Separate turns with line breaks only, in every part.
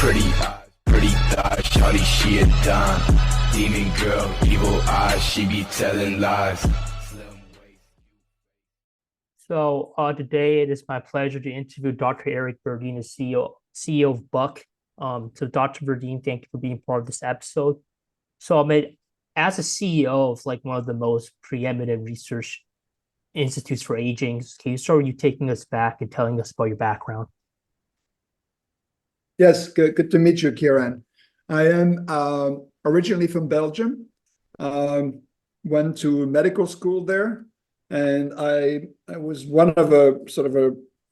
Pretty eyes, pretty thighs, shawty, she a dime. Demon girl, evil eyes, she be telling lies.
Today it is my pleasure to interview Dr. Eric Verdin, the CEO of Buck. So Dr. Verdin, thank you for being part of this episode. So I mean, as a CEO of like one of the most preeminent research institutes for aging, can you start with you taking us back and telling us about your background?
Yes, good to meet you, Kieran. I am originally from Belgium, went to medical school there, and I was one of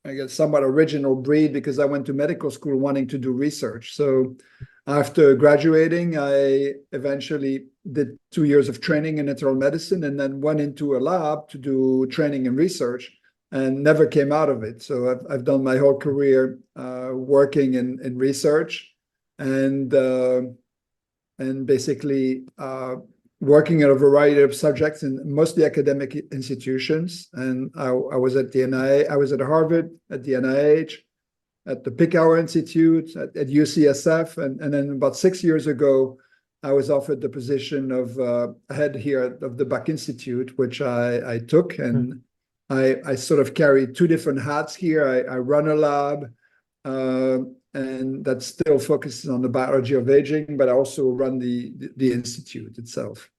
I guess, somewhat original breed because I went to medical school wanting to do research. So after graduating, I eventually did 2 years of training in internal medicine and then went into a lab to do training and research and never came out of it. So I've done my whole career working in research and basically working at a variety of subjects in mostly academic institutions. And I was at the NIH, I was at Harvard, at the NIH, at the Pickauer Institute, at UCSF. And then about 6 years ago, I was offered the position of head here of the Buck Institute, which I took. And I sort of carry two different hats here. I run a lab, and that still focuses on the biology of aging, but I also run the institute itself.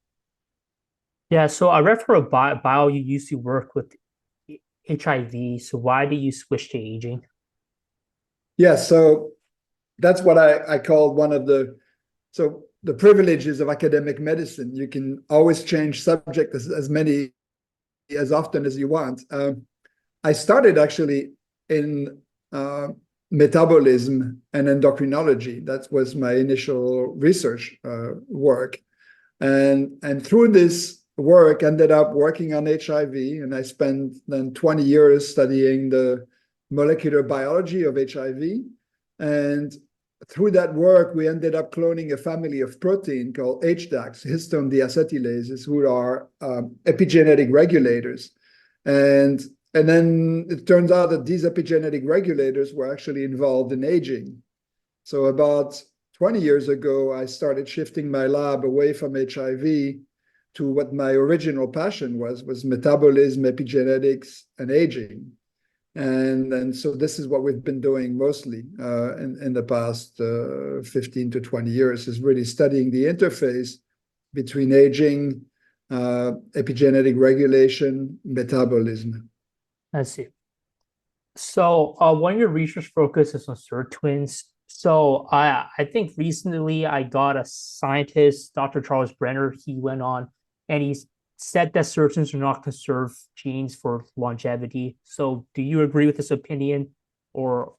Yeah, so I read for a bio you used to work with HIV. So why did you switch to aging?
Yeah, so that's what I call one of the privileges of academic medicine. You can always change subject as often as you want. I started actually in metabolism and endocrinology. That was my initial research work. And through this work, ended up working on HIV, and I spent then 20 years studying the molecular biology of HIV. And through that work, we ended up cloning a family of protein called HDACs, histone deacetylases, who are epigenetic regulators. And then it turns out that these epigenetic regulators were actually involved in aging. So about 20 years ago, I started shifting my lab away from HIV to what my original passion was metabolism, epigenetics, and aging. And so this is what we've been doing mostly in the past 15 to 20 years, is really studying the interface between aging, epigenetic regulation, metabolism.
I see. So one of your research focuses on sirtuins. So I think recently I got a scientist, Dr. Charles Brenner. He went on and he said that sirtuins do not conserve genes for longevity. So do you agree with this opinion, or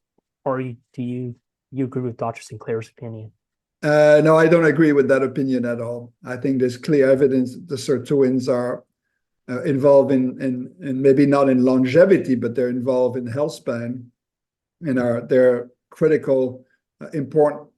do you agree with Dr. Sinclair's opinion?
No, I don't agree with that opinion at all. I think there's clear evidence that the sirtuins are involved in maybe not in longevity, but they're involved in health span, and they're critically important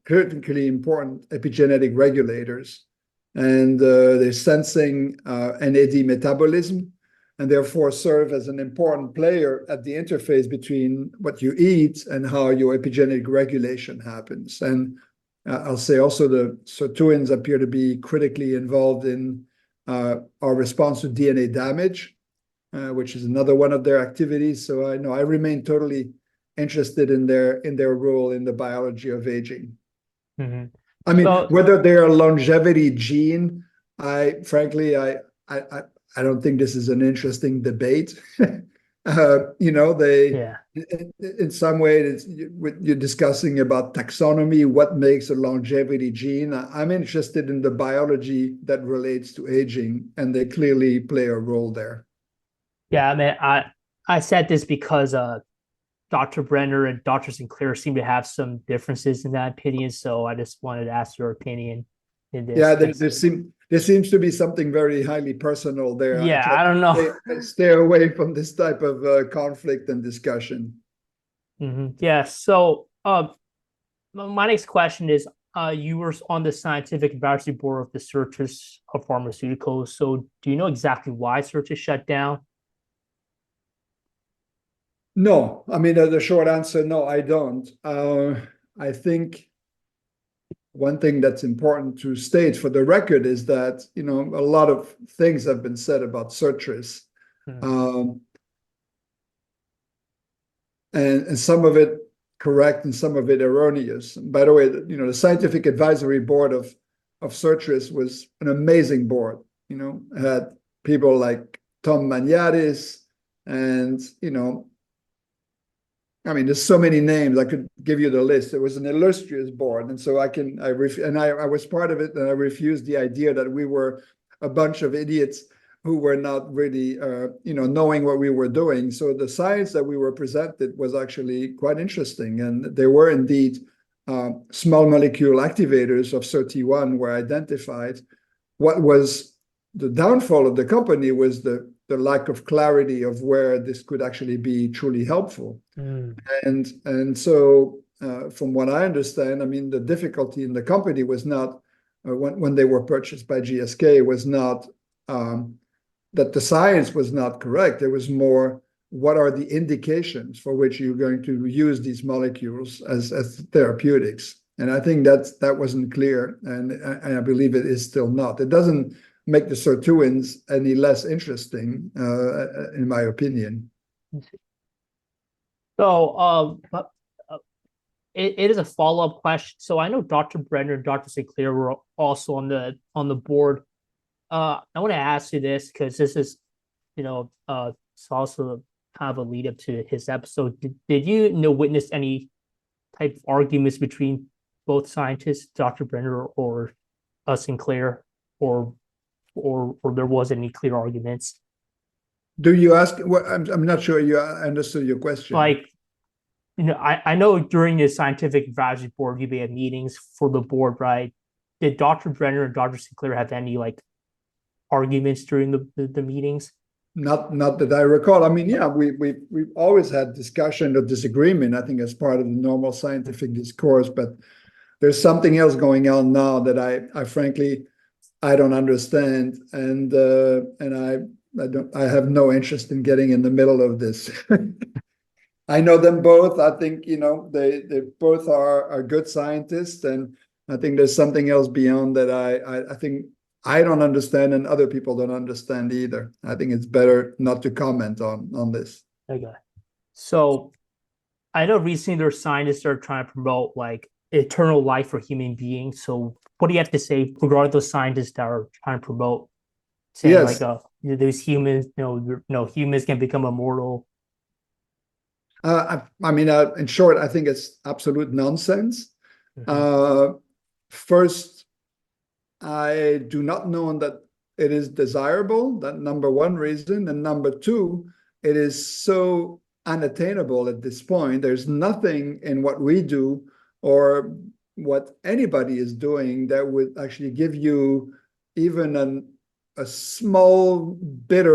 epigenetic regulators, and they're sensing NAD metabolism, and therefore serve as an important player at the interface between what you eat and how your epigenetic regulation happens. And I'll say also the sirtuins appear to be critically involved in our response to DNA damage, which is another one of their activities. So I know I remain totally interested in their role in the biology of aging.
Mm-hmm.
I mean, whether they're a longevity gene, frankly, I don't think this is an interesting debate. In some way, you're discussing about taxonomy, what makes a longevity gene. I'm interested in the biology that relates to aging, and they clearly play a role there.
Yeah, I mean, I said this because Dr. Brenner and Dr. Sinclair seem to have some differences in that opinion, so I just wanted to ask your opinion in this.
Yeah, there seems to be something very highly personal there.
Yeah, I don't know.
Stay away from this type of conflict and discussion.
Mm-hmm. Yeah, so my next question is, you were on the scientific advisory board of the Certis of Pharmaceuticals, so do you know exactly why Certis shut down?
No, I mean, the short answer, no, I don't. I think one thing that's important to state for the record is that, you know, a lot of things have been said about Surtris. And some of it correct and some of it erroneous. By the way, you know, the scientific advisory board of Surtris was an amazing board. You know, it had people like Tom Maniatis, and, you know, I mean, there's so many names. I could give you the list. It was an illustrious board, and so I was part of it, and I refused the idea that we were a bunch of idiots who were not really, you know, knowing what we were doing. So the science that we were presented was actually quite interesting, and there were indeed small molecule activators of SIRT1 were identified. What was the downfall of the company was the lack of clarity of where this could actually be truly helpful. And so from what I understand, I mean, the difficulty in the company was not when they were purchased by GSK was not that the science was not correct. There was more, what are the indications for which you're going to use these molecules as therapeutics? And I think that wasn't clear, and I believe it is still not. It doesn't make the sirtuins any less interesting, in my opinion.
So, it is a follow-up question. So I know Dr. Brenner and Dr. Sinclair were also on the board. I want to ask you this because this is, you know, it's also kind of a lead up to his episode. Did you witness any type of arguments between both scientists, Dr. Brenner or Sinclair, or there was any clear arguments?
Do you ask? Well, I'm not sure you understood your question.
Like, you know, I know during the scientific advisory board, you may have meetings for the board, right? Did Dr. Brenner and Dr. Sinclair have any like arguments during the meetings?
Not that I recall. I mean, yeah, we've always had discussion or disagreement, I think, as part of the normal scientific discourse, but there's something else going on now that I frankly I don't understand, and I have no interest in getting in the middle of this. I know them both. I think, you know, they both are good scientists, and I think there's something else beyond that I think I don't understand, and other people don't understand either. I think it's better not to comment on this.
Okay. So I know recently there's scientists that are trying to promote like eternal life for human beings. So what do you have to say regarding those scientists that are trying to promote saying
Yes.
like those humans, humans can become immortal?
I mean, in short, I think it's absolute nonsense. First, I do not know that it is desirable, that number one reason. And number two, it is so unattainable at this point. There's nothing in what we do or what anybody is doing that would actually give you even a small bit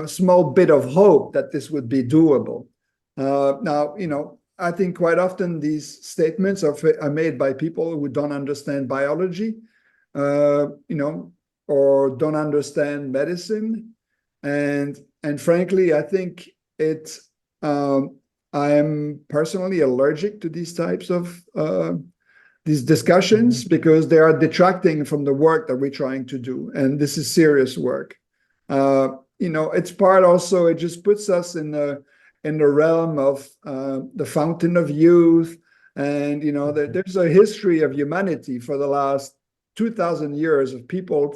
small bit of hope that this would be doable. Now, you know, I think quite often these statements are made by people who don't understand biology, you know, or don't understand medicine, and frankly, I think I am personally allergic to these types of these discussions because they are detracting from the work that we're trying to do, and this is serious work. You know, it's part also. It just puts us in the realm of the fountain of youth, and you know, there's a history of humanity for the last 2,000 years of people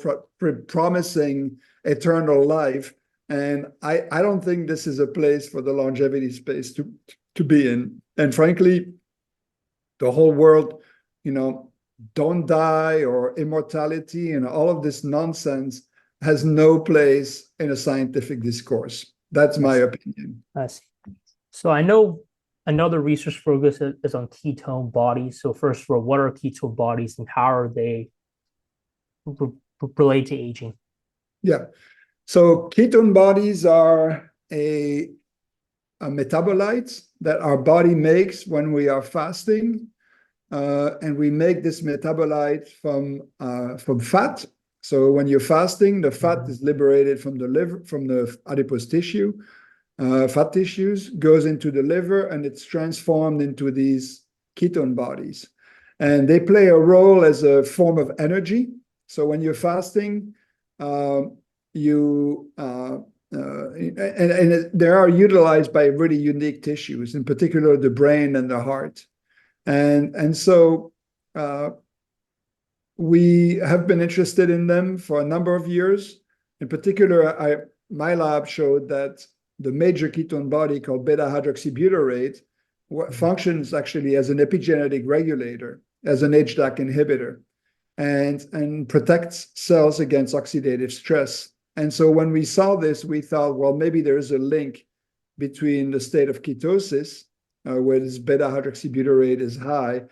promising eternal life. And I don't think this is a place for the longevity space to be in. And frankly, the whole world, you know, don't die or immortality and all of this nonsense has no place in a scientific discourse. That's my opinion.
I see. So I know another research focus is on ketone bodies. So first of all, what are ketone bodies and how are they related to aging?
Yeah. So ketone bodies are a metabolite that our body makes when we are fasting, and we make this metabolite from fat. So when you're fasting, the fat is liberated from the liver, from the adipose tissue, fat tissues, goes into the liver, and it's transformed into these ketone bodies. And they play a role as a form of energy. So when you're fasting, they are utilized by really unique tissues, in particular the brain and the heart. And so we have been interested in them for a number of years. In particular, my lab showed that the major ketone body called beta-hydroxybutyrate functions actually as an epigenetic regulator, as an HDAC inhibitor, and protects cells against oxidative stress. And so when we saw this, we thought, well, maybe there is a link between the state of ketosis, where this beta-hydroxybutyrate is high,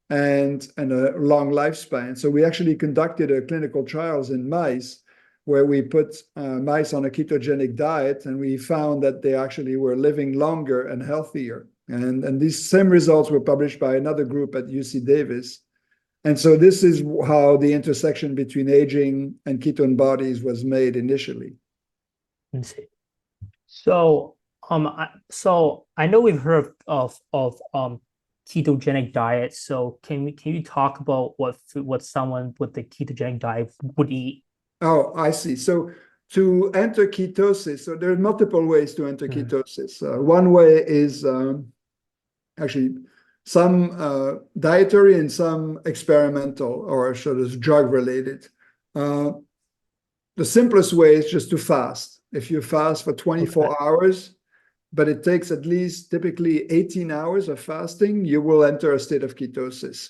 and a long lifespan. So we actually conducted clinical trials in mice where we put mice on a ketogenic diet, and we found that they actually were living longer and healthier. And these same results were published by another group at UC Davis. And so this is how the intersection between aging and ketone bodies was made initially.
Let's see. So I know we've heard of ketogenic diet. So can you talk about what someone with the ketogenic diet would eat?
Oh, I see. So to enter ketosis, so there are multiple ways to enter ketosis. One way is actually some dietary and some experimental, or sort of drug related. The simplest way is just to fast. If you fast for 24 hours, but it takes at least typically 18 hours of fasting, you will enter a state of ketosis.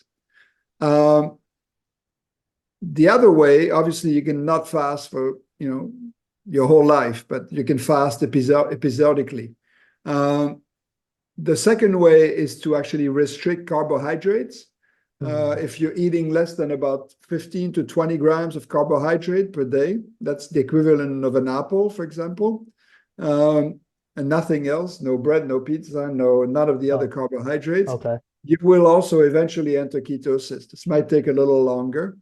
The other way, obviously, you can not fast for your whole life, but you can fast episodically. The second way is to actually restrict carbohydrates. If you're eating less than about 15 to 20 grams of carbohydrate per day, that's the equivalent of an apple, for example, and nothing else, no bread, no pizza, none of the other carbohydrates.
Okay.
You will also eventually enter ketosis. This might take a little longer.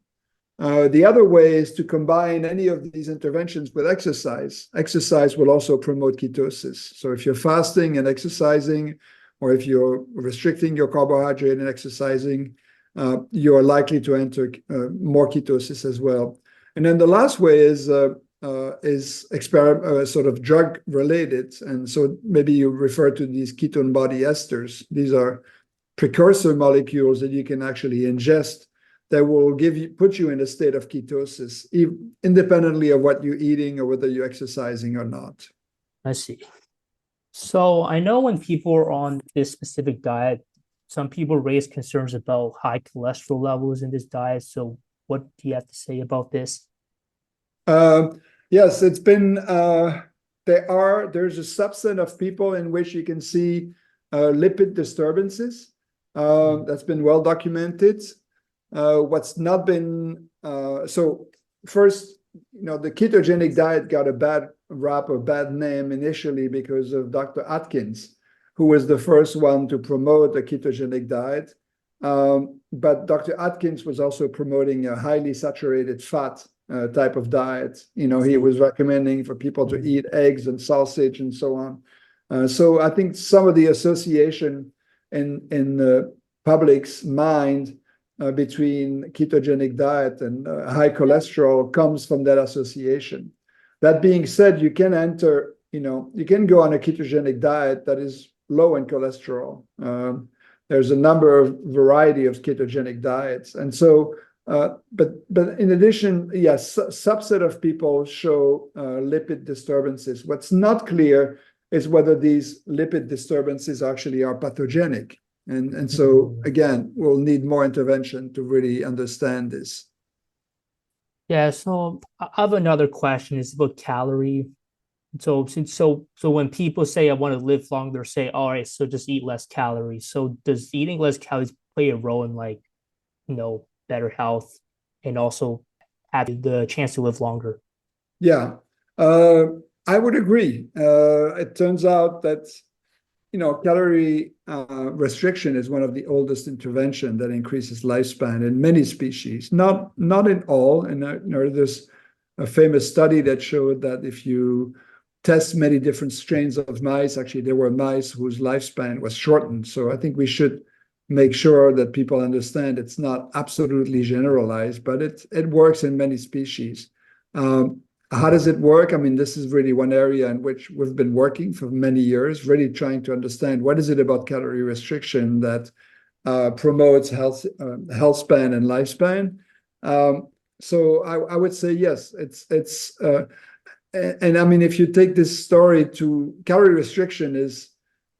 The other way is to combine any of these interventions with exercise. Exercise will also promote ketosis. So if you're fasting and exercising, or if you're restricting your carbohydrate and exercising, you're likely to enter more ketosis as well. And then the last way is sort of drug related. And so maybe you refer to these ketone body esters. These are precursor molecules that you can actually ingest that will put you in a state of ketosis, independently of what you're eating or whether you're exercising or not.
I see. So I know when people are on this specific diet, some people raise concerns about high cholesterol levels in this diet. So what do you have to say about this?
Yes, it's been, there's a subset of people in which you can see lipid disturbances. That's been well documented. What's not been, so first, the ketogenic diet got a bad rap or bad name initially because of Dr. Atkins, who was the first one to promote a ketogenic diet. But Dr. Atkins was also promoting a highly saturated fat type of diet. He was recommending for people to eat eggs and sausage and so on. So I think some of the association in the public's mind between ketogenic diet and high cholesterol comes from that association. That being said, you can enter, you can go on a ketogenic diet that is low in cholesterol. There's a variety of ketogenic diets. And so, but in addition, yes, subset of people show lipid disturbances. What's not clear is whether these lipid disturbances actually are pathogenic. And so, again, we'll need more intervention to really understand this.
Yeah, so I have another question. It's about calorie. So when people say I want to live longer, say, all right, so just eat less calories. So does eating less calories play a role in better health and also have the chance to live longer?
Yeah, I would agree. It turns out that calorie restriction is one of the oldest intervention that increases lifespan in many species. Not in all. And there's a famous study that showed that if you test many different strains of mice, actually there were mice whose lifespan was shortened. So I think we should make sure that people understand it's not absolutely generalized, but it works in many species. How does it work? I mean, this is really one area in which we've been working for many years, really trying to understand what is it about calorie restriction that promotes health span and lifespan. So I would say yes, and I mean, if you take this story to calorie restriction is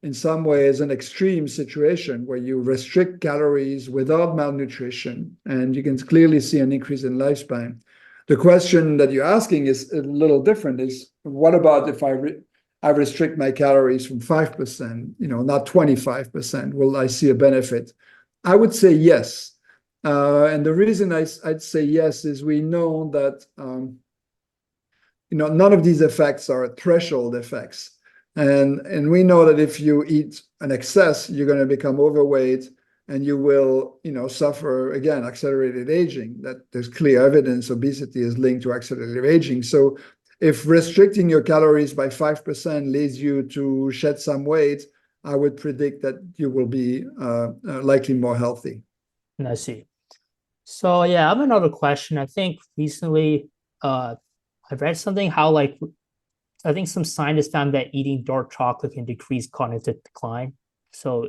in some ways an extreme situation where you restrict calories without malnutrition, and you can clearly see an increase in lifespan. The question that you're asking is a little different, is what about if I restrict my calories from 5%, not 25%, will I see a benefit? I would say yes. And the reason I'd say yes is we know that none of these effects are threshold effects. And we know that if you eat an excess, you're going to become overweight and you will, suffer, again, accelerated aging. That there's clear evidence obesity is linked to accelerated aging. So if restricting your calories by 5% leads you to shed some weight, I would predict that you will be likely more healthy.
I see. So yeah, I have another question. I think recently I read something how I think some scientists found that eating dark chocolate can decrease cognitive decline. So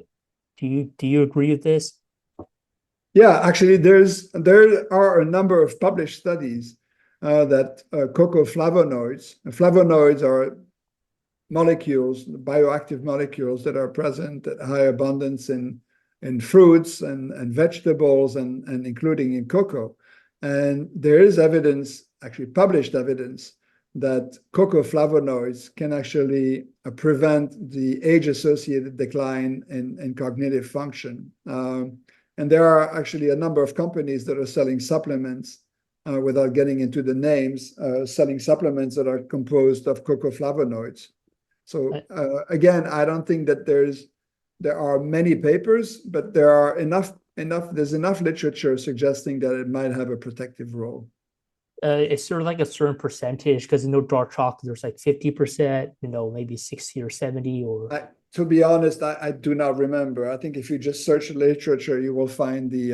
do you agree with this?
Yeah, actually, there are a number of published studies that cocoa flavonoids are molecules, bioactive molecules that are present at high abundance in fruits and vegetables and including in cocoa. And there is evidence, actually published evidence, that cocoa flavonoids can actually prevent the age-associated decline in cognitive function. And there are actually a number of companies that are selling supplements, without getting into the names, selling supplements that are composed of cocoa flavonoids. So again, I don't think that there are many papers, but there's enough literature suggesting that it might have a protective role.
It's sort of like a certain percentage, because dark chocolate, there's like 50%, maybe 60 or 70 or.
To be honest, I do not remember. I think if you just search the literature, you will find the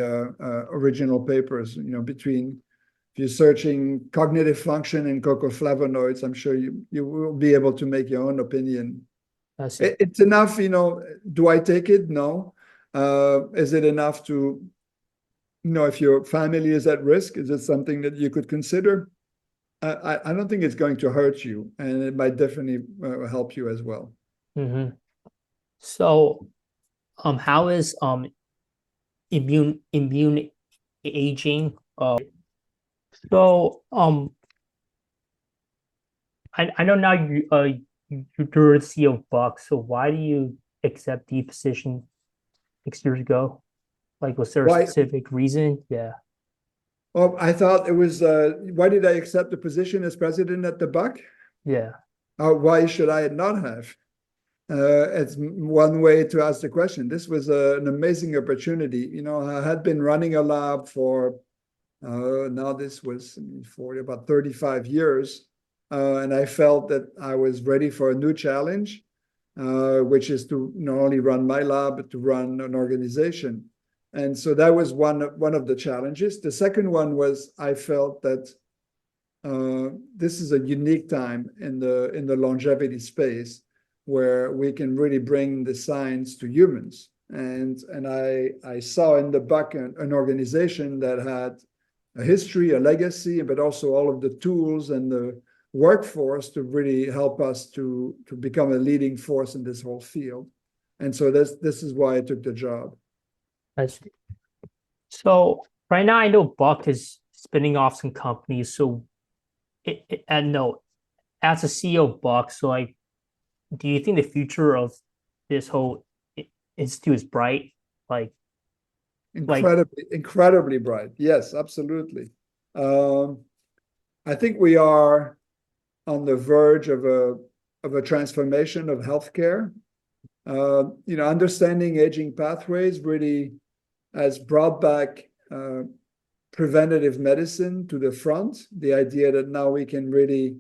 original papers. If you're searching cognitive function and cocoa flavonoids, I'm sure you will be able to make your own opinion. It's enough, do I take it? No. Is it enough to, if your family is at risk, is it something that you could consider? I don't think it's going to hurt you, and it might definitely help you as well.
Mm-hmm. So, how is immune aging? I know now you're the CEO of Buck. So why do you accept the position 6 years ago? Was there a specific reason? Yeah.
Well, I thought it was, why did I accept the position as president at the Buck?
Yeah.
Why should I not have? It's one way to ask the question. This was an amazing opportunity. I had been running a lab for, now this was for about 35 years. And I felt that I was ready for a new challenge, which is to not only run my lab, but to run an organization. And so that was one of the challenges. The second one was I felt that this is a unique time in the longevity space where we can really bring the science to humans. And I saw in the Buck an organization that had a history, a legacy, but also all of the tools and the workforce to really help us to become a leading force in this whole field. And so this is why I took the job.
I see. So right now I know Buck is spinning off some companies. So as a CEO of Buck, so do you think the future of this whole institute is bright?
Incredibly bright. Yes, absolutely. I think we are on the verge of a transformation of healthcare. Understanding aging pathways really has brought back preventative medicine to the front. The idea that now we can really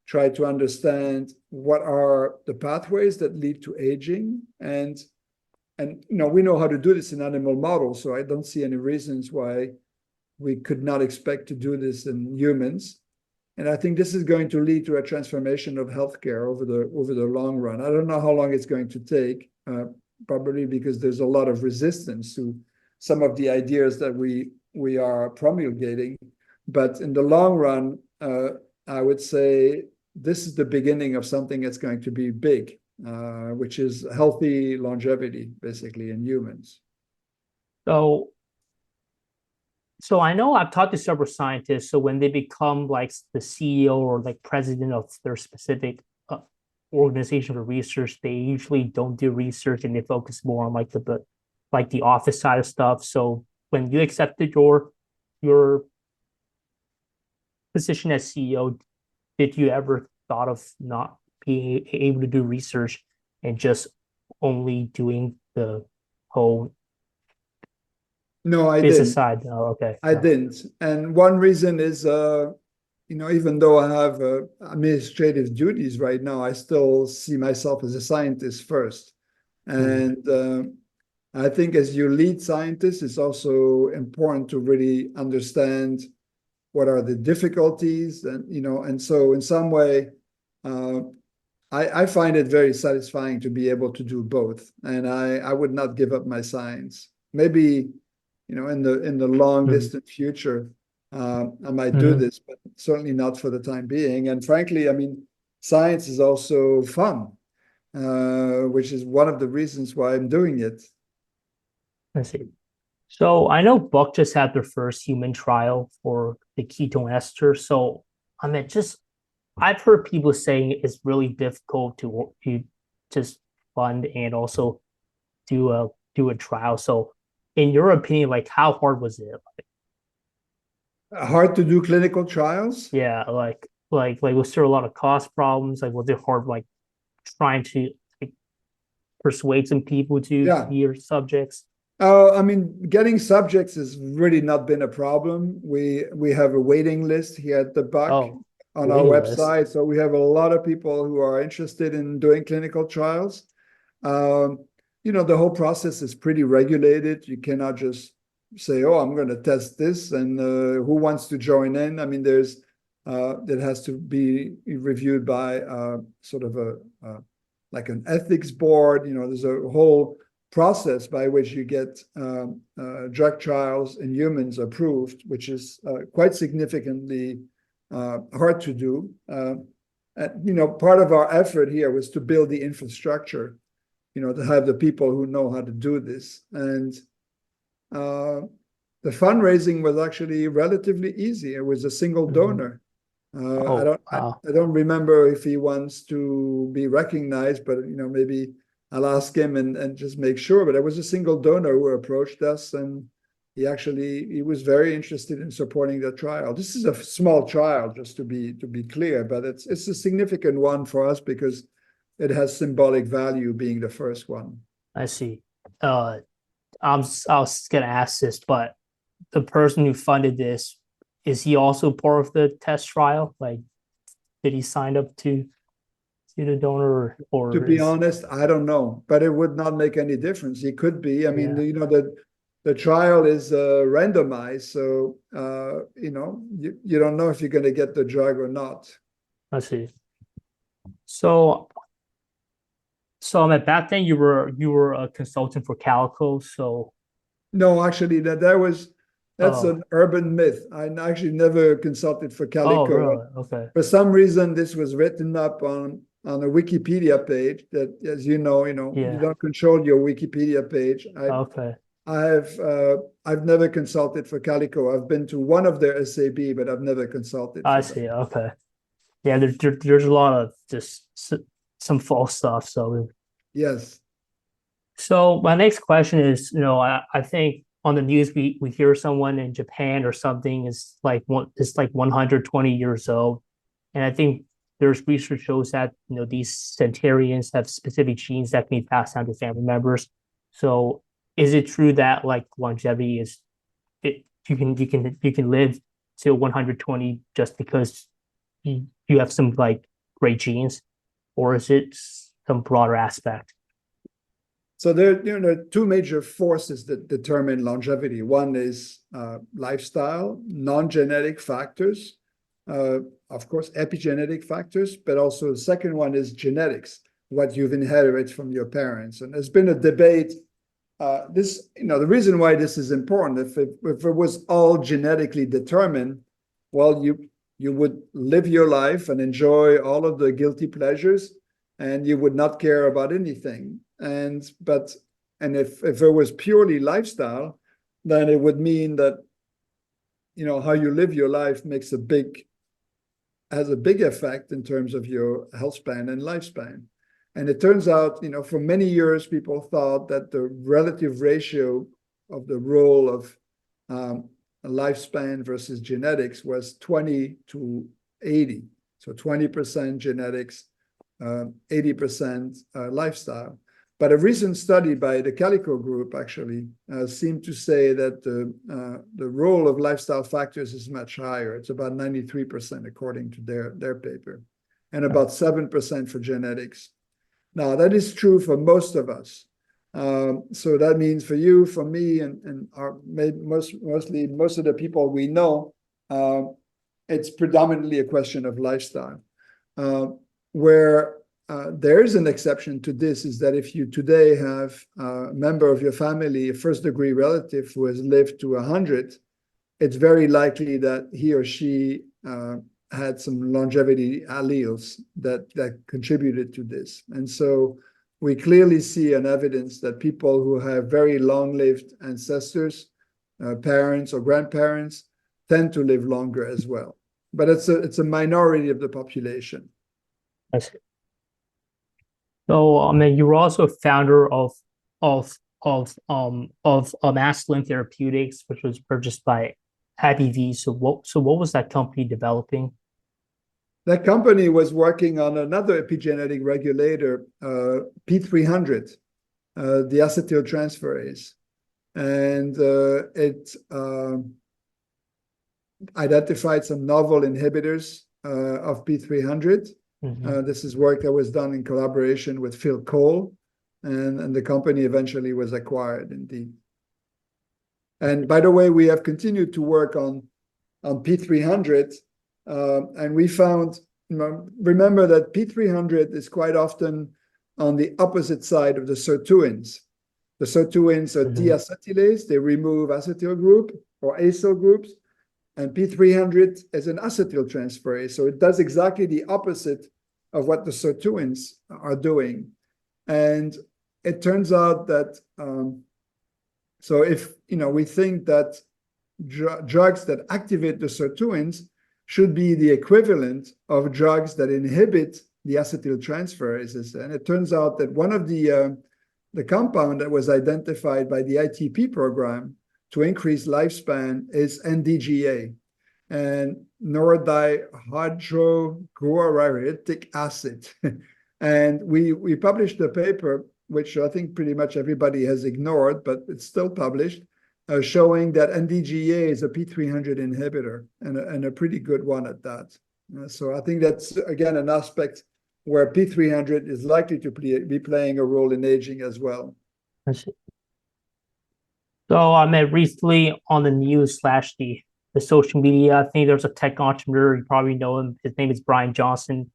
try to understand what are the pathways that lead to aging, and and we know how to do this in animal models, so I don't see any reasons why we could not expect to do this in humans. And I think this is going to lead to a transformation of healthcare over the long run. I don't know how long it's going to take, probably because there's a lot of resistance to some of the ideas that we are promulgating. But in the long run, I would say this is the beginning of something that's going to be big, which is healthy longevity, basically, in humans.
So I know I've talked to several scientists. So when they become like the CEO or like president of their specific organization for research, they usually don't do research and they focus more on like the office side of stuff. So when you accepted your position as CEO, did you ever thought of not being able to do research and just only doing the whole
No, I
business
didn't.
side? Oh, okay.
I didn't. And one reason is, even though I have administrative duties right now, I still see myself as a scientist first. And I think as you lead scientists, it's also important to really understand what are the difficulties, and so in some way, I find it very satisfying to be able to do both. And I would not give up my science. Maybe, in the long distant future, I might do this, but certainly not for the time being. And frankly, I mean, science is also fun, which is one of the reasons why I'm doing it.
I see. So I know Buck just had their first human trial for the ketone ester. So I mean, I've heard people saying it's really difficult to just fund and also do a trial. So in your opinion, like how hard was it?
Hard to do clinical trials?
Yeah, like was there a lot of cost problems? Like was it hard like trying to persuade some people to be your subjects?
I mean, getting subjects has really not been a problem. We have a waiting list here at the Buck on our website. So we have a lot of people who are interested in doing clinical trials. The whole process is pretty regulated. You cannot just say, "Oh, I'm going to test this," and who wants to join in? I mean, it has to be reviewed by sort of like an ethics board. There's a whole process by which you get drug trials in humans approved, which is quite significantly hard to do. Part of our effort here was to build the infrastructure, to have the people who know how to do this. And the fundraising was actually relatively easy. It was a single donor. I don't remember if he wants to be recognized, but maybe I'll ask him and just make sure. But it was a single donor who approached us, and he was very interested in supporting the trial. This is a small trial, just to be clear, but it's a significant one for us because it has symbolic value being the first one.
I see. I was gonna ask this, but the person who funded this, is he also part of the test trial? Like, did he sign up to the donor, or
to be honest, I don't know, but it would not make any difference. He could be. I mean, the trial is randomized, so you don't know if you're going to get the drug or not.
I see. So back then you were a consultant for Calico. So
no, actually, that's an urban myth. I actually never consulted for Calico.
Oh, really? Okay.
For some reason, this was written up on a Wikipedia page that, as you don't control your Wikipedia page. I've never consulted for Calico. I've been to one of their SAB, but I've never consulted.
I see. Them. Okay. Yeah, there's a lot of just some false stuff. So
yes.
So my next question is, I think on the news we hear someone in Japan or something is like 120 years old, and I think there's research shows that these centenarians have specific genes that can be passed down to family members. So is it true that like longevity you can live till 120 just because you have some like great genes, or is it some broader aspect?
So there are two major forces that determine longevity. One is lifestyle, non-genetic factors, of course, epigenetic factors, but also the second one is genetics, what you've inherited from your parents. And there's been a debate. The reason why this is important, if it was all genetically determined, well, you would live your life and enjoy all of the guilty pleasures, and you would not care about anything. And if it was purely lifestyle, then it would mean that how you live your life has a big effect in terms of your health span and lifespan. And it turns out, for many years, people thought that the relative ratio of the role of lifespan versus genetics was 20 to 80. So 20% genetics, 80% lifestyle. But a recent study by the Calico Group actually seemed to say that the role of lifestyle factors is much higher. It's about 93% according to their paper, and about 7% for genetics. Now, that is true for most of us. So that means for you, for me, and mostly most of the people we know, it's predominantly a question of lifestyle. Where there is an exception to this is that if you today have a member of your family, a first-degree relative who has lived to 100, it's very likely that he or she had some longevity alleles that contributed to this. And so we clearly see an evidence that people who have very long-lived ancestors, parents or grandparents, tend to live longer as well. But it's a minority of the population.
I see. So, you were also founder of Aslan Therapeutics, which was purchased by AbbVie. So what was that company developing?
That company was working on another epigenetic regulator, P300, the acetyltransferase, and it identified some novel inhibitors of P300. This is work that was done in collaboration with Phil Cole, and the company eventually was acquired, indeed. And by the way, we have continued to work on P300, and we found, remember that P300 is quite often on the opposite side of the sirtuins. The sirtuins are deacetylase, they remove acetyl group or acyl groups, and P300 is an acetyltransferase, so it does exactly the opposite of what the sirtuins are doing. And it turns out that, so if, we think that drugs that activate the sirtuins should be the equivalent of drugs that inhibit the acetyltransferases. And it turns out that one of the compound that was identified by the ITP program to increase lifespan is NDGA, and neurodihydroguaritic acid. And we published a paper, which I think pretty much everybody has ignored, but it's still published, showing that NDGA is a P300 inhibitor, and a pretty good one at that. So I think that's, again, an aspect where P300 is likely to be playing a role in aging as well.
I see. So I met recently on the news / the social media. I think there's a tech entrepreneur, you probably know him. His name is Bryan Johnson.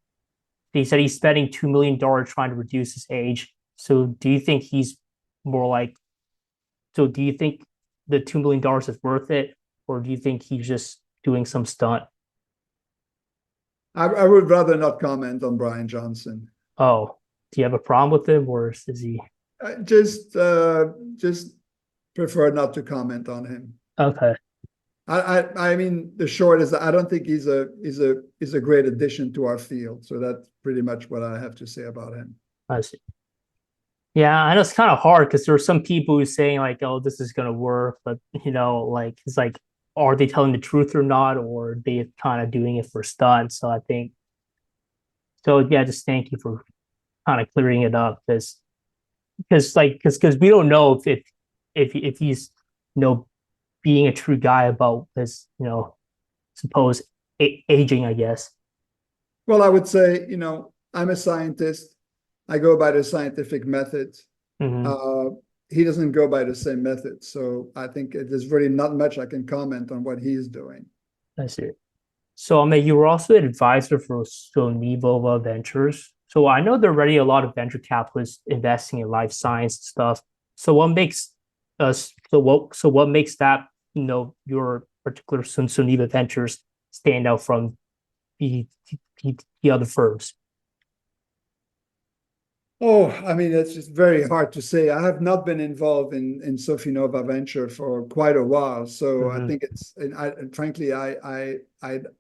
He said he's spending $2 million trying to reduce his age. So do you think he's more like, so do you think the $2 million is worth it? Or do you think he's just doing some stunt?
I would rather not comment on Bryan Johnson.
Oh, do you have a problem with him, or is he?
Just prefer not to comment on him.
Okay.
I mean, the short is that I don't think he's a great addition to our field. So that's pretty much what I have to say about him.
I see. Yeah, I know it's kind of hard because there are some people who are saying like, "Oh, this is gonna work," but like it's like, are they telling the truth or not, or are they kind of doing it for stunts? So I think, so yeah, just thank you for kind of clearing it up, because we don't know if he's being a true guy about his supposed aging, I guess.
Well, I would say, I'm a scientist. I go by the scientific method.
Mm-hmm.
He doesn't go by the same method. So I think there's really not much I can comment on what he's doing.
I see. So, I mean, you were also an advisor for Sonivova Ventures. So I know there are already a lot of venture capitalists investing in life science stuff. So what makes us so what makes that, your particular Soniva Ventures stand out from the the other firms?
Oh, I mean, it's just very hard to say. I have not been involved in Sofinova Venture for quite a while, so I think it's. And frankly, I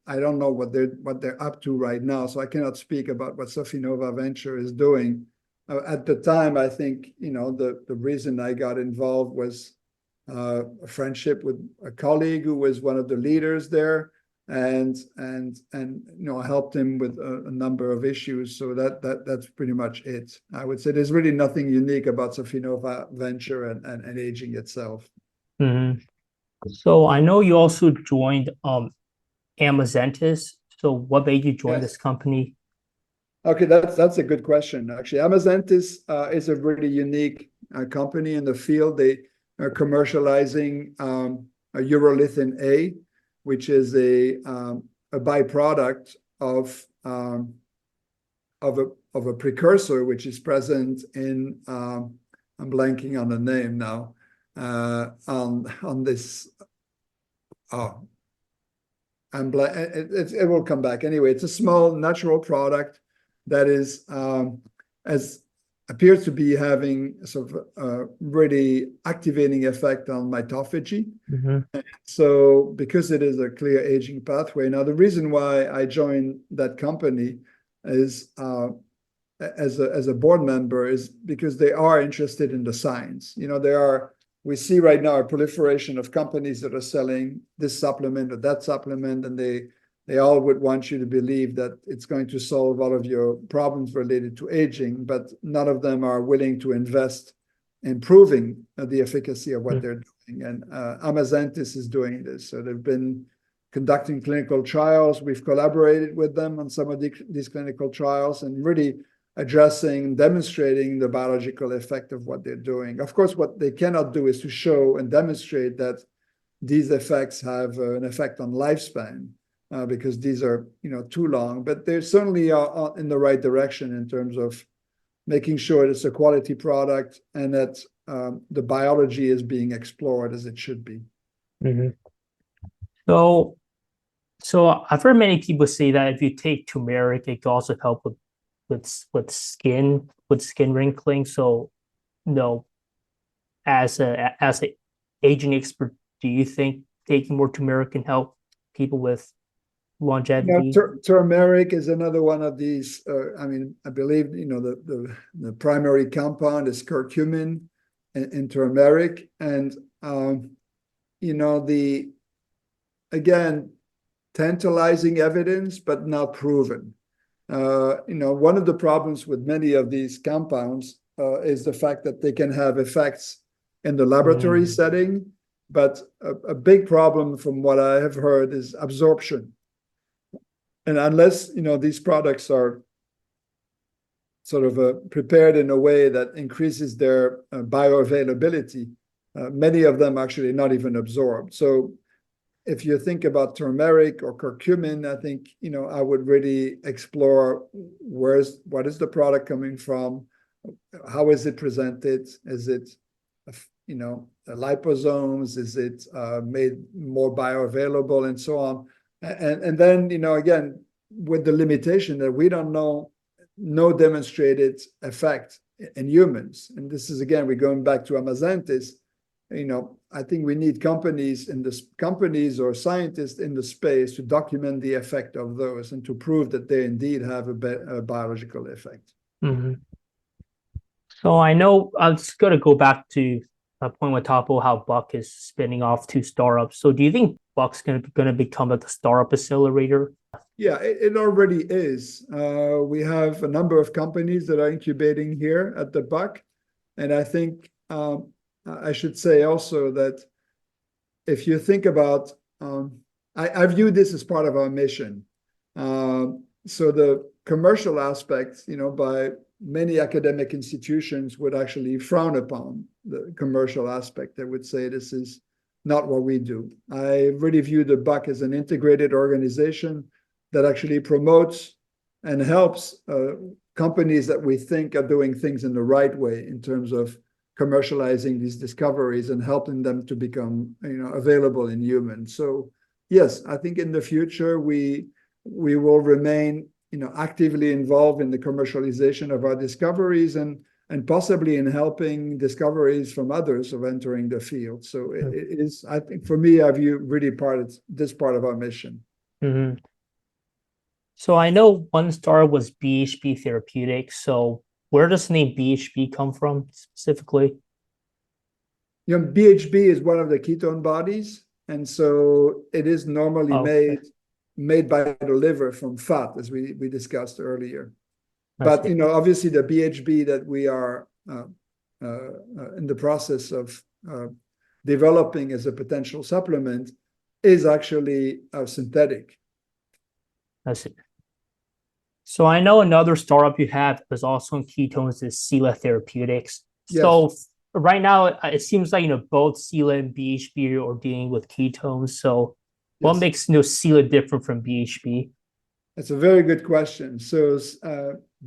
don't know what they're up to right now, so I cannot speak about what Sofinova Venture is doing. At the time, I think the reason I got involved was a friendship with a colleague who was one of the leaders there, and I helped him with a number of issues. So that's pretty much it. I would say there's really nothing unique about Sofinova Venture and aging itself.
Mm-hmm. So I know you also joined Amazentis. So what made you join this
Yes.
company?
Okay, that's a good question. Actually, Amazentis is a really unique company in the field. They are commercializing a urolithin A, which is a byproduct of a precursor which is present in I'm blanking on the name now on this. Oh, it will come back anyway. It's a small natural product that is as appears to be having sort of a really activating effect on mitophagy.
Mm-hmm.
So because it is a clear aging pathway. Now, the reason why I joined that company is as a board member is because they are interested in the science. We see right now a proliferation of companies that are selling this supplement or that supplement, and they all would want you to believe that it's going to solve all of your problems related to aging, but none of them are willing to invest in proving the efficacy of what they're doing. And Amazentis is doing this. So they've been conducting clinical trials. We've collaborated with them on some of these clinical trials and really addressing, demonstrating the biological effect of what they're doing. Of course, what they cannot do is to show and demonstrate that these effects have an effect on lifespan. Because these are too long, but they certainly are in the right direction in terms of making sure it's a quality product and that the biology is being explored as it should be.
Mm-hmm. So I've heard many people say that if you take turmeric, it can also help with skin wrinkling. So, as a aging expert, do you think taking more turmeric can help people with longevity?
Turmeric is another one of these. I believe the primary compound is curcumin in turmeric, and again, tantalizing evidence, but not proven. One of the problems with many of these compounds is the fact that they can have effects in the laboratory setting, but a big problem from what I have heard is absorption. And unless these products are sort of prepared in a way that increases their bioavailability, many of them actually not even absorbed. So if you think about turmeric or curcumin, I think I would really explore what is the product coming from, how is it presented, is it liposomes, is it made more bioavailable, and so on. And then, again, with the limitation that we don't know no demonstrated effect in humans. And this is, again, we're going back to Amazentis. I think we need companies or scientists in the space to document the effect of those and to prove that they indeed have a biological effect.
Mm-hmm. So I know I'm just going to go back to a point with Topo, how Buck is spinning off two startups. So do you think Buck's going to become like a startup accelerator?
Yeah, it already is. We have a number of companies that are incubating here at the Buck. And I think I should say also that if you think about, I view this as part of our mission. So the commercial aspects, by many academic institutions would actually frown upon the commercial aspect. They would say this is not what we do. I really view the Buck as an integrated organization that actually promotes and helps companies that we think are doing things in the right way in terms of commercializing these discoveries and helping them to become, available in humans. So yes, I think in the future we will remain, actively involved in the commercialization of our discoveries and possibly in helping discoveries from others of entering the field. So it is, I think, for me, I view really this part of our mission.
Mm-hmm. So I know one star was BHB Therapeutics. So where does the name BHB come from specifically?
BHB is one of the ketone bodies, and so it is normally made by the liver from fat, as we discussed earlier. But obviously the BHB that we are in the process of developing as a potential supplement is actually synthetic.
I see. So I know another startup you have is also in ketones is Sila Therapeutics.
Yes.
So right now it seems like both Sila and BHB are dealing with ketones. So what makes Sila different from BHB?
That's a very good question. So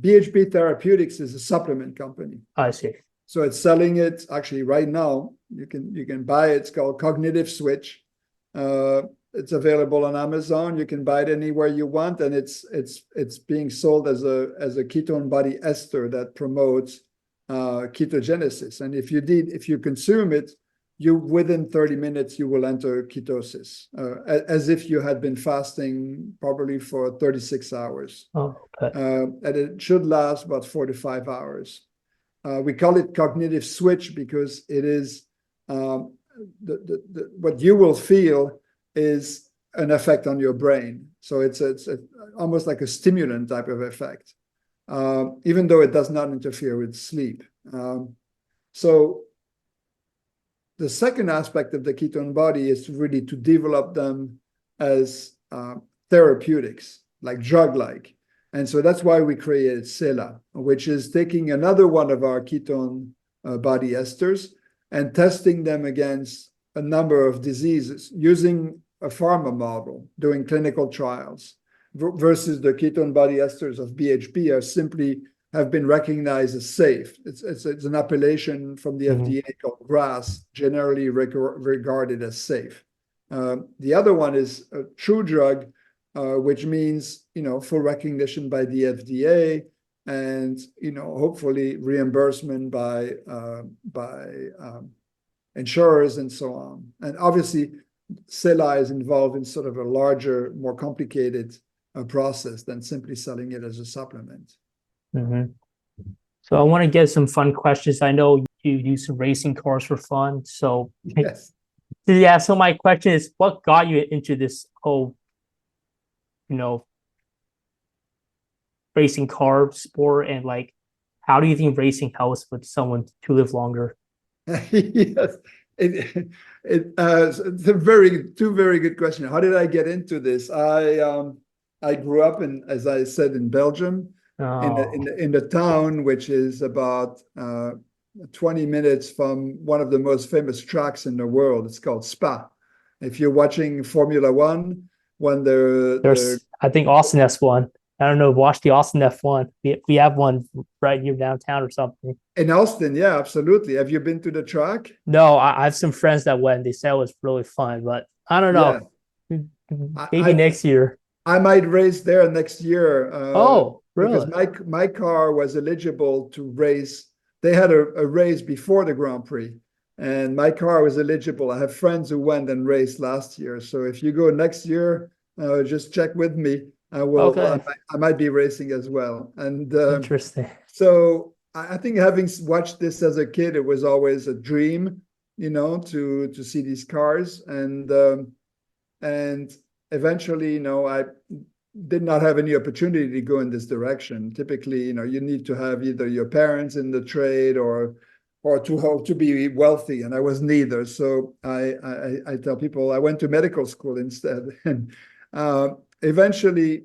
BHB Therapeutics is a supplement company.
I see.
So it's selling it actually right now. You can buy it. It's called Cognitive Switch. It's available on Amazon. You can buy it anywhere you want, and it's being sold as a ketone body ester that promotes ketogenesis. And if you consume it, within 30 minutes you will enter ketosis, as if you had been fasting probably for 36 hours.
Oh, okay.
And it should last about 4 to 5 hours. We call it Cognitive Switch because it is what you will feel is an effect on your brain. So it's almost like a stimulant type of effect, even though it does not interfere with sleep. So the second aspect of the ketone body is really to develop them as therapeutics, like drug-like. And so that's why we created Sela, which is taking another one of our ketone body esters and testing them against a number of diseases using a pharma model, doing clinical trials, versus the ketone body esters of BHB have been recognized as safe. It's an appellation from the FDA called GRAS, generally regarded as safe. The other one is a true drug, which means full recognition by the FDA and hopefully reimbursement by insurers and so on. And obviously, Sela is involved in sort of a larger, more complicated process than simply selling it as a supplement.
Mm-hmm. So I want to get some fun questions. I know you do some racing cars for fun. So
yes.
Yeah, so my question is, what got you into this whole, racing car sport, and how do you think racing helps with someone to live longer?
Yes. It's two very good questions. How did I get into this? I grew up as I said, in Belgium, in the town which is about 20 minutes from one of the most famous tracks in the world. It's called Spa. If you're watching Formula One, when there's
I think Austin has one. I don't know. Watch the Austin F1. We have one right here downtown or something.
In Austin, yeah, absolutely. Have you been to the track?
No, I have some friends that went. They said it was really fun, but I don't know. Yeah. Maybe next year.
I might race there next year.
Oh, really?
Because my car was eligible to race. They had a race before the Grand Prix, and my car was eligible. I have friends who went and raced last year. So if you go next year, just check with me. I will. Okay. I might be racing as well. And
interesting.
So I think having watched this as a kid, it was always a dream, to see these cars. And eventually, I did not have any opportunity to go in this direction. Typically, you need to have either your parents in the trade or to be wealthy, and I was neither. So I tell people I went to medical school instead. And eventually,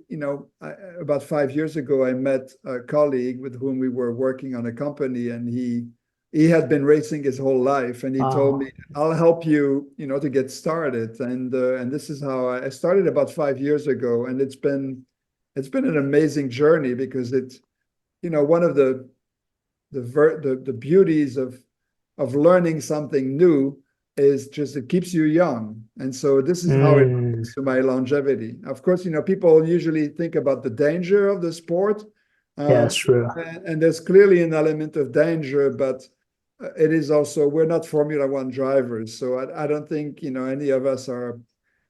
about 5 years ago, I met a colleague with whom we were working on a company, and he had been racing his whole life, and he told me, "I'll help you, to get started." And this is how I started about 5 years ago, and it's been an amazing journey, because it's, one of the beauties of learning something new is just it keeps you young. And so this is how it relates to my longevity. Of course, people usually think about the danger of the sport.
Yeah, that's true.
And there's clearly an element of danger, but it is also, we're not Formula One drivers. So I don't think, any of us are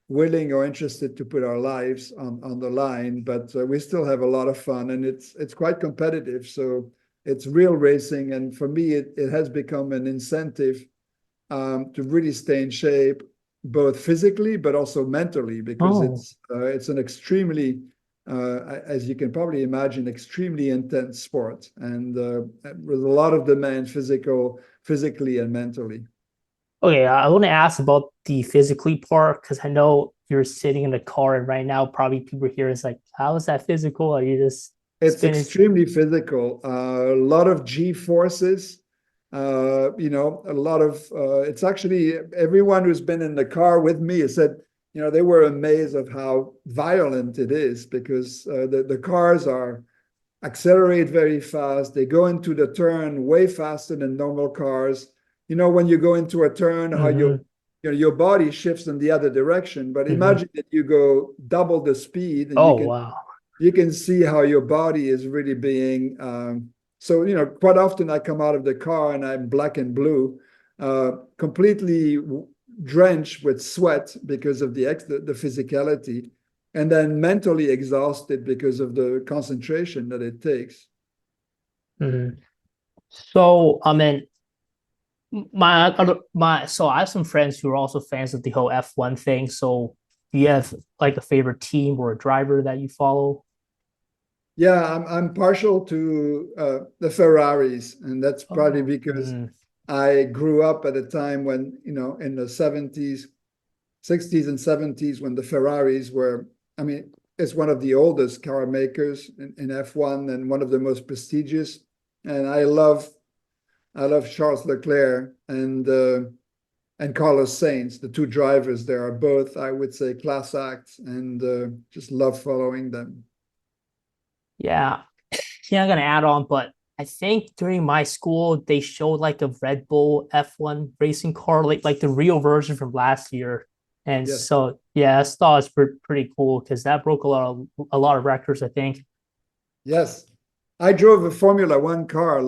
willing or interested to put our lives on the line, but we still have a lot of fun, and it's quite competitive. So it's real racing. And for me, it has become an incentive to really stay in shape, both physically but also mentally, because it's an extremely, as you can probably imagine, extremely intense sport, and with a lot of demand, physically and mentally.
Okay, I want to ask about the physically part, because I know you're sitting in the car, and right now probably people here is like, how is that physical? Are you just
It's
spinning?
extremely physical. A lot of G forces. A lot of it's actually, everyone who's been in the car with me has said, they were amazed of how violent it is, because the cars accelerate very fast. They go into the turn way faster than normal cars. When you go into a turn, how your body shifts in the other direction. But imagine that you go double the speed, and
Wow.
you can see how your body is really being. So, quite often I come out of the car and I'm black and blue, completely drenched with sweat because of the physicality, and then mentally exhausted because of the concentration that it takes.
So, I mean, so I have some friends who are also fans of the whole F1 thing. So do you have like a favorite team or a driver that you follow?
Yeah, I'm partial to the Ferraris, and that's probably because I grew up at a time when, in the 70s, 60s and 70s, when the Ferraris were, it's one of the oldest car makers in F1, and one of the most prestigious. And I love Charles Leclerc and Carlos Sainz, the two drivers. They are both, I would say, class acts, and just love following them.
Yeah. I'm gonna add on, but I think during my school they showed like a Red Bull F1 racing car, like the real version from last year. And
Yes.
so yeah, I thought it's pretty cool, because that broke a lot of records, I think.
Yes. I drove a Formula One car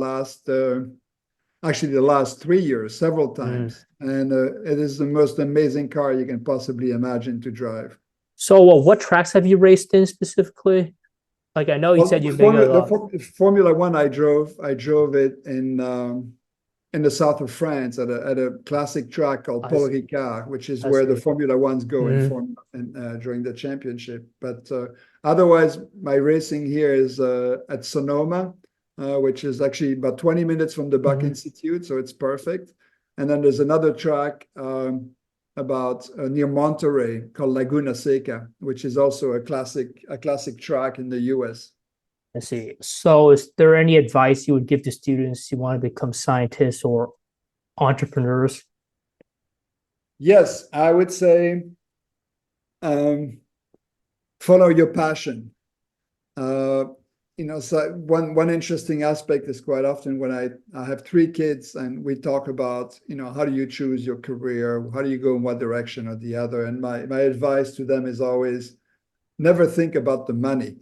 actually the last 3 years, several times. And it is the most amazing car you can possibly imagine to drive.
So what tracks have you raced in specifically? Like, I know you said you've been a lot.
Formula One, I drove it in the south of France at a classic track called Paul Ricard, which is where the Formula Ones go during the championship. But otherwise, my racing here is at Sonoma, which is actually about 20 minutes from the Buck Institute, so it's perfect. And then there's another track about near Monterey called Laguna Seca, which is also a classic track in the US.
I see. So is there any advice you would give to students who want to become scientists or entrepreneurs?
Yes, I would say follow your passion. So one interesting aspect is quite often when I have 3 kids and we talk about, how do you choose your career? How do you go in one direction or the other? And my advice to them is always never think about the money,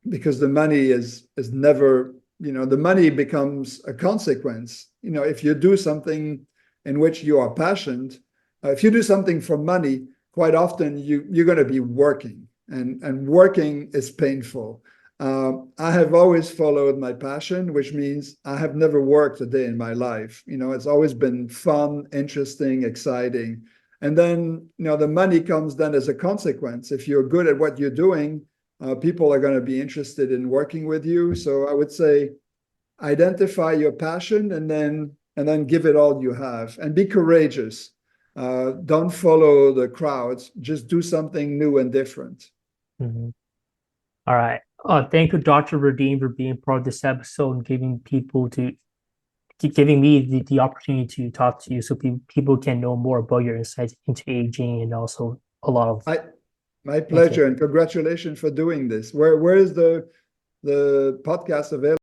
because the money is never, the money becomes a consequence. If you do something in which you are passionate, if you do something for money, quite often you're going to be working, and working is painful. I have always followed my passion, which means I have never worked a day in my life. It's always been fun, interesting, exciting. And then, the money comes then as a consequence. If you're good at what you're doing, people are going to be interested in working with you. So I would say identify your passion, and then give it all you have, and be courageous. Don't follow the crowds. Just do something new and different.
Mhm. All right. Thank you, Dr. Verdin, for being part of this episode and giving me the opportunity to talk to you so people can know more about your insights into aging and also a lot of.
My
Thank you.
pleasure, and congratulations for doing this. Where is the podcast available?